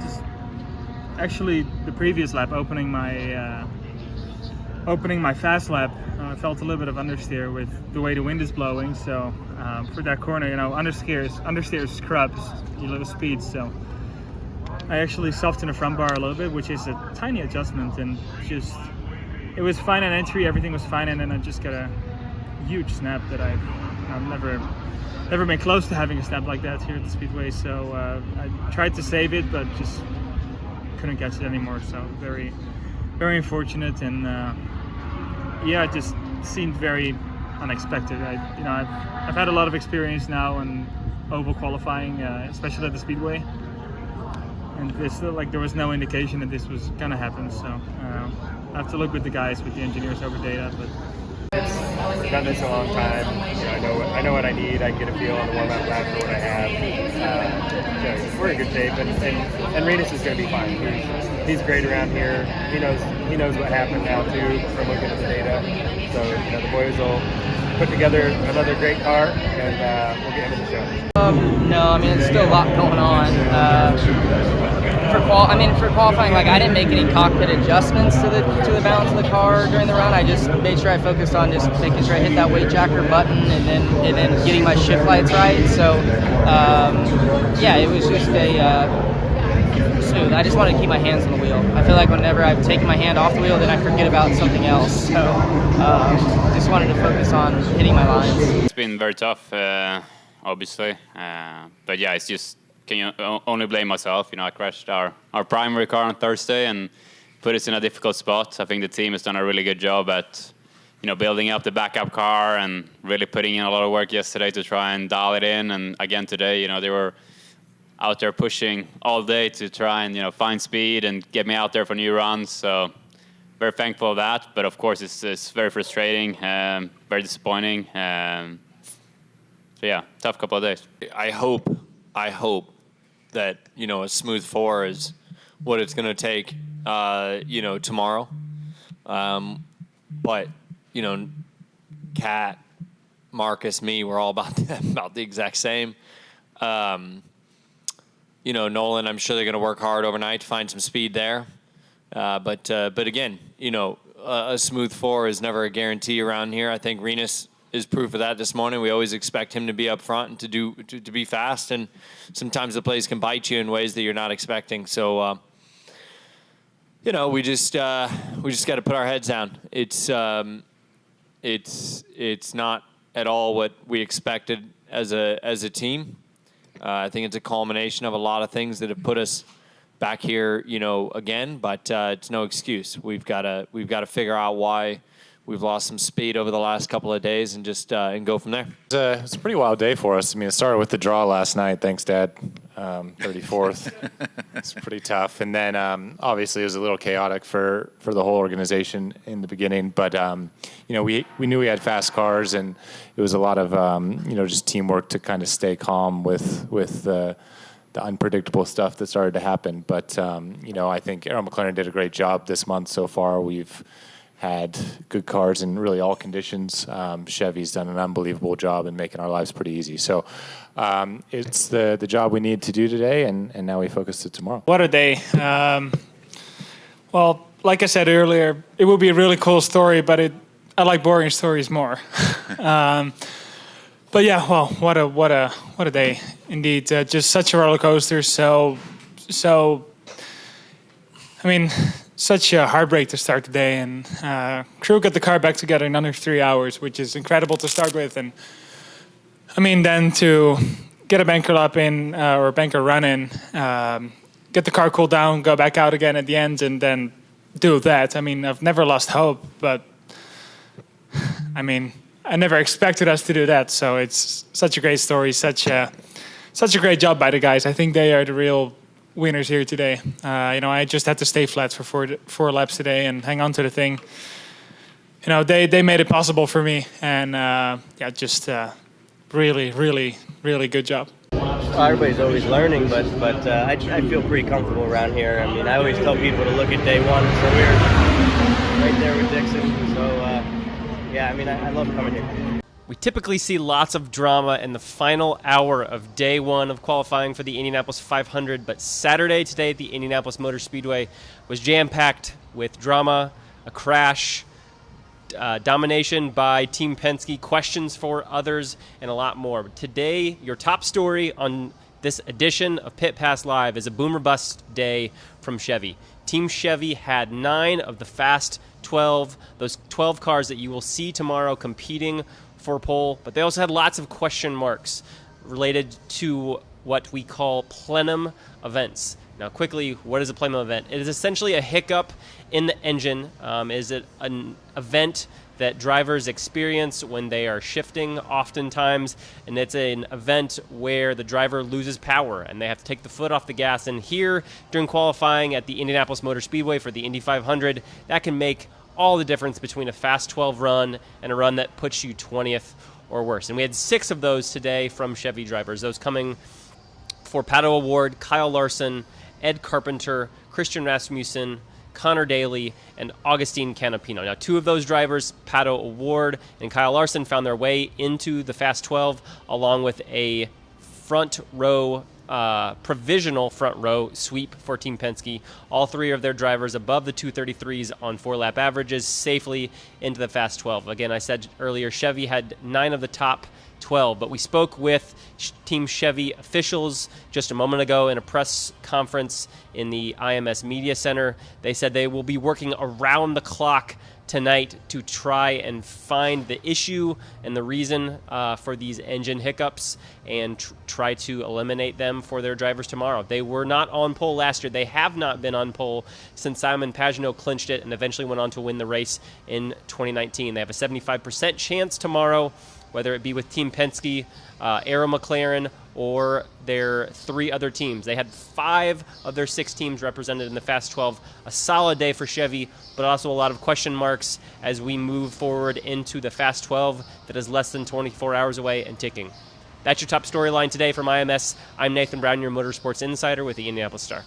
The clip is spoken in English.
just actually the previous lap, opening my fast lap, I felt a little bit of understeer with the way the wind is blowing. So for that corner, understeer scrubs, you lose speed. So I actually softened the front bar a little bit, which is a tiny adjustment, and just it was fine on entry, everything was fine, and then I just got a huge snap that I've never been close to having a snap like that here at the Speedway. So I tried to save it, but just couldn't catch it anymore. So very, very unfortunate, and it just seemed very unexpected. I've had a lot of experience now in oval qualifying, especially at the Speedway, and there was no indication that this was gonna happen. So I have to look with the guys, with the engineers over data, but. I've done this a long time. I know what I need. I get a feel on the warm-up lap for what I have. So we're in good shape, and Rinus is going to be fine. He's great around here. He knows what happened now too from looking at the data. So the boys will put together another great car, and we'll get into the show. No, there's still a lot going on. For qualifying, I didn't make any cockpit adjustments to the balance of the car during the run. I just made sure I focused on just making sure I hit that weight jacker button and then getting my shift lights right. So it was just smooth. I just wanted to keep my hands on the wheel. I feel like whenever I've taken my hand off the wheel, then I forget about something else. So just wanted to focus on hitting my lines. It's been very tough, obviously, but yeah, it's just. Can you only blame myself? I crashed our primary car on Thursday and put us in a difficult spot. I think the team has done a really good job at, building up the backup car and really putting in a lot of work yesterday to try and dial it in. And again today, they were out there pushing all day to try and, find speed and get me out there for new runs. So very thankful of that. But of course, it's very frustrating, very disappointing. So yeah, tough couple of days. I hope that a smooth 4 is what it's going to take tomorrow, but Kat, Marcus, me, we're all about the exact same. Nolan, I'm sure they're going to work hard overnight to find some speed there, but again, a smooth 4 is never a guarantee around here. I think Rinus is proof of that this morning. We always expect him to be up front and to be fast, and sometimes the plays can bite you in ways that you're not expecting. So, we just got to put our heads down. It's not at all what we expected as a team. I think it's a culmination of a lot of things that have put us back here, again. But it's no excuse. We've got to figure out why we've lost some speed over the last couple of days and just and go from there. It's a pretty wild day for us. It started with the draw last night. Thanks, Dad. 34th. It's pretty tough. And then obviously it was a little chaotic for the whole organization in the beginning. But, we knew we had fast cars, and it was a lot of, just teamwork to kind of stay calm with the unpredictable stuff that started to happen. But, I think Arrow McLaren did a great job this month so far. We've had good cars in really all conditions. Chevy's done an unbelievable job in making our lives pretty easy. So it's the job we need to do today, and now we focus to tomorrow. What a day. Well, like I said earlier, it would be a really cool story, but I like boring stories more. But yeah, well, what a day indeed. Just such a roller coaster. Such a heartbreak to start the day, and crew got the car back together in under 3 hours, which is incredible to start with. And then to get a banker lap in or a banker run in, get the car cooled down, go back out again at the end, and then do that. I've never lost hope, but I never expected us to do that. So it's such a great story, such a great job by the guys. I think they are the real winners here today. I just had to stay flat for four laps today and hang on to the thing. They made it possible for me, and really, really, really good job. Well, everybody's always learning, but I feel pretty comfortable around here. I always tell people to look at day one, so we're right there with Dixon. So I love coming here. We typically see lots of drama in the final hour of day one of qualifying for the Indianapolis 500, but Saturday today at the Indianapolis Motor Speedway was jam-packed with drama, a crash, domination by Team Penske, questions for others, and a lot more. But today, your top story on this edition of Pit Pass Live is a boom or bust day from Chevy. Team Chevy had 9 of the Fast 12, those 12 cars that you will see tomorrow competing for pole, but they also had lots of question marks related to what we call plenum events. Now, quickly, what is a plenum event? It is essentially a hiccup in the engine. Is it an event that drivers experience when they are shifting oftentimes, and it's an event where the driver loses power and they have to take the foot off the gas. And here, during qualifying at the Indianapolis Motor Speedway for the Indy 500, that can make all the difference between a Fast 12 run and a run that puts you 20th or worse. And we had 6 of those today from Chevy drivers, those coming for Pato O'Ward, Kyle Larson, Ed Carpenter, Christian Rasmussen, Connor Daly, and Augustine Canapino. Now, 2 of those drivers, Pato O'Ward and Kyle Larson, found their way into the Fast 12 along with a front row, provisional front row sweep for Team Penske. All 3 of their drivers above the 233s on 4-lap averages safely into the Fast 12. Again, I said earlier, Chevy had 9 of the top 12, but we spoke with Team Chevy officials just a moment ago in a press conference in the IMS Media Center. They said they will be working around the clock tonight to try and find the issue and the reason for these engine hiccups and try to eliminate them for their drivers tomorrow. They were not on pole last year. They have not been on pole since Simon Pagenaud clinched it and eventually went on to win the race in 2019. They have a 75% chance tomorrow, whether it be with Team Penske, Arrow McLaren, or their 3 other teams. They had 5 of their 6 teams represented in the Fast 12. A solid day for Chevy, but also a lot of question marks as we move forward into the Fast 12 that is less than 24 hours away and ticking. That's your top storyline today from IMS. I'm Nathan Brown, your Motorsports Insider with the Indianapolis Star.